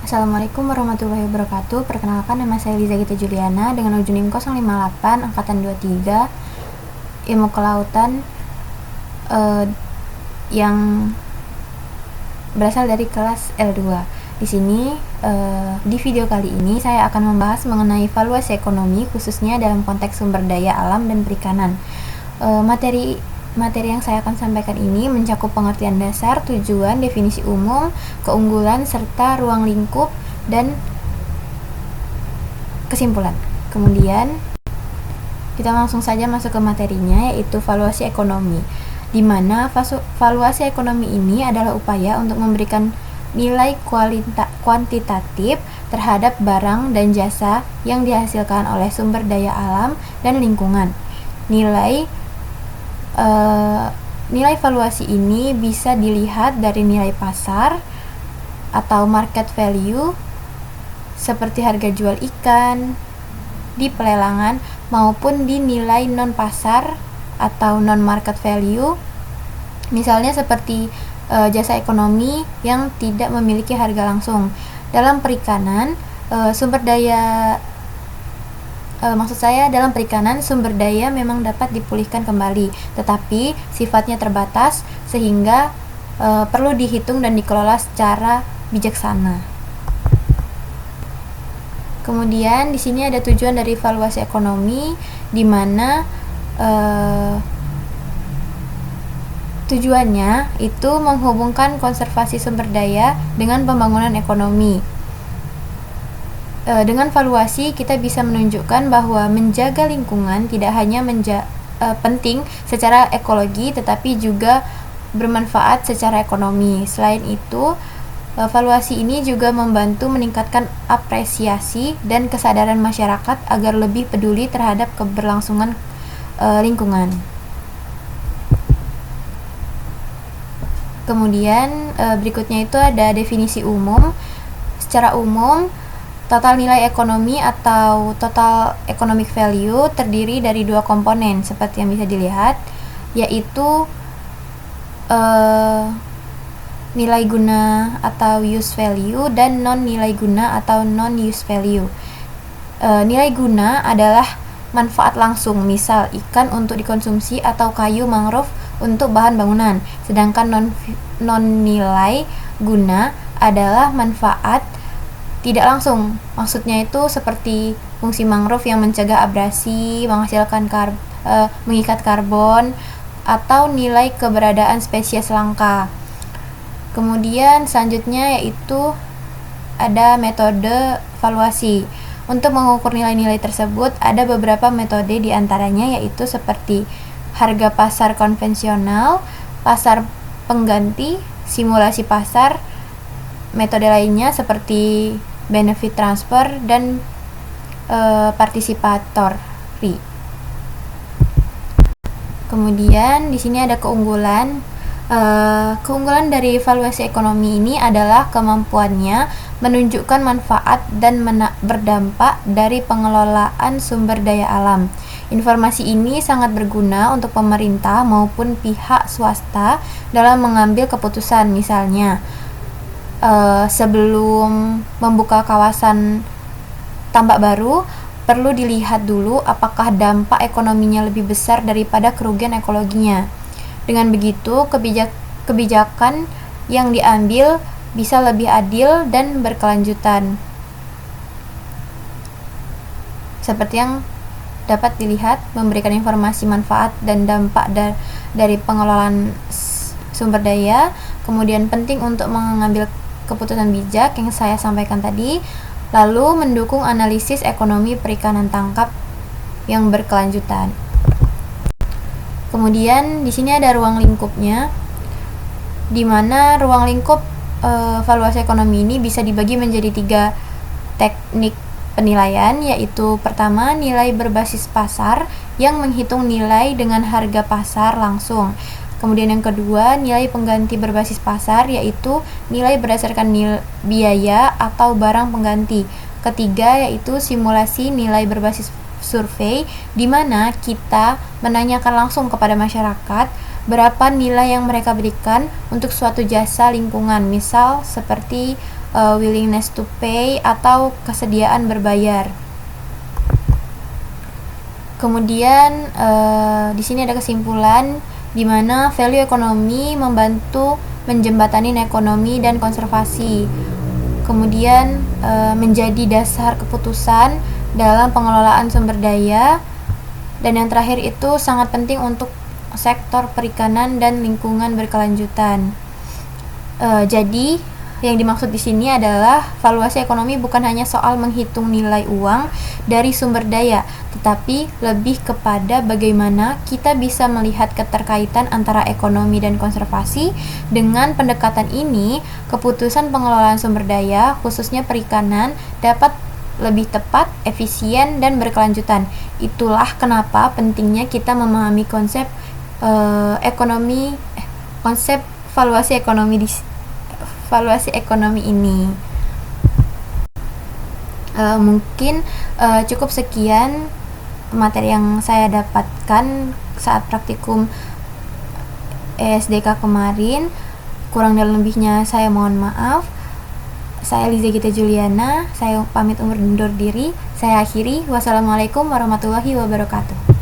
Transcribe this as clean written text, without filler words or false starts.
Assalamualaikum warahmatullahi wabarakatuh. Perkenalkan, nama saya Liza Gita Juliana dengan ujung 058 angkatan 23 ilmu kelautan yang berasal dari kelas L2. Di sini di video kali ini saya akan membahas mengenai valuasi ekonomi, khususnya dalam konteks sumber daya alam dan perikanan. Materi yang saya akan sampaikan ini mencakup pengertian dasar, tujuan, definisi umum, keunggulan, serta ruang lingkup dan kesimpulan. Kemudian kita langsung saja masuk ke materinya, yaitu valuasi ekonomi, di mana valuasi ekonomi ini adalah upaya untuk memberikan nilai kuantitatif terhadap barang dan jasa yang dihasilkan oleh sumber daya alam dan lingkungan. Nilai valuasi ini bisa dilihat dari nilai pasar atau market value seperti harga jual ikan di pelelangan, maupun di nilai non pasar atau non market value, misalnya seperti jasa ekonomi yang tidak memiliki harga langsung. Dalam perikanan, dalam perikanan sumber daya memang dapat dipulihkan kembali, tetapi sifatnya terbatas sehingga perlu dihitung dan dikelola secara bijaksana. Kemudian di sini ada tujuan dari valuasi ekonomi, di mana tujuannya itu menghubungkan konservasi sumber daya dengan pembangunan ekonomi. Dengan valuasi kita bisa menunjukkan bahwa menjaga lingkungan tidak hanya penting secara ekologi, tetapi juga bermanfaat secara ekonomi. Selain itu, valuasi ini juga membantu meningkatkan apresiasi dan kesadaran masyarakat agar lebih peduli terhadap keberlangsungan lingkungan. Kemudian berikutnya itu ada definisi umum. Secara umum, total nilai ekonomi atau total economic value terdiri dari dua komponen seperti yang bisa dilihat, yaitu nilai guna atau use value dan non nilai guna atau non use value. Nilai guna adalah manfaat langsung, misal ikan untuk dikonsumsi atau kayu mangrove untuk bahan bangunan, sedangkan non nilai guna adalah manfaat tidak langsung. Maksudnya itu seperti fungsi mangrove yang mencegah abrasi, menghasilkan mengikat karbon, atau nilai keberadaan spesies langka. Kemudian selanjutnya yaitu ada metode valuasi. Untuk mengukur nilai-nilai tersebut ada beberapa metode, diantaranya yaitu seperti harga pasar konvensional, pasar pengganti, simulasi pasar. Metode lainnya seperti benefit transfer dan participatory. Kemudian di sini ada keunggulan. Keunggulan dari valuasi ekonomi ini adalah kemampuannya menunjukkan manfaat dan berdampak dari pengelolaan sumber daya alam. Informasi ini sangat berguna untuk pemerintah maupun pihak swasta dalam mengambil keputusan. Misalnya, sebelum membuka kawasan tambak baru, perlu dilihat dulu apakah dampak ekonominya lebih besar daripada kerugian ekologinya. Dengan begitu, kebijakan yang diambil bisa lebih adil dan berkelanjutan. Seperti yang dapat dilihat, memberikan informasi manfaat dan dampak dari pengelolaan sumber daya, kemudian penting untuk mengambil keputusan bijak yang saya sampaikan tadi, lalu mendukung analisis ekonomi perikanan tangkap yang berkelanjutan. Kemudian di sini ada ruang lingkupnya, di mana ruang lingkup valuasi ekonomi ini bisa dibagi menjadi 3 teknik penilaian, yaitu pertama, nilai berbasis pasar yang menghitung nilai dengan harga pasar langsung. Kemudian yang kedua, nilai pengganti berbasis pasar, yaitu nilai berdasarkan biaya atau barang pengganti. Ketiga, yaitu simulasi nilai berbasis survei, di mana kita menanyakan langsung kepada masyarakat berapa nilai yang mereka berikan untuk suatu jasa lingkungan, misal seperti willingness to pay atau kesediaan berbayar. Kemudian di sini ada kesimpulan di mana value ekonomi membantu menjembatani ekonomi dan konservasi. Kemudian menjadi dasar keputusan dalam pengelolaan sumber daya. Dan yang terakhir itu sangat penting untuk sektor perikanan dan lingkungan berkelanjutan. Jadi yang dimaksud di sini adalah valuasi ekonomi bukan hanya soal menghitung nilai uang dari sumber daya, tetapi lebih kepada bagaimana kita bisa melihat keterkaitan antara ekonomi dan konservasi. Dengan pendekatan ini, keputusan pengelolaan sumber daya, khususnya perikanan, dapat lebih tepat, efisien, dan berkelanjutan. Itulah kenapa pentingnya kita memahami konsep konsep valuasi ekonomi ini. Mungkin cukup sekian materi yang saya dapatkan saat praktikum ESDK kemarin. Kurang dan lebihnya saya mohon maaf. Saya Liza Gita Juliana, saya pamit undur diri. Saya akhiri. Wassalamualaikum warahmatullahi wabarakatuh.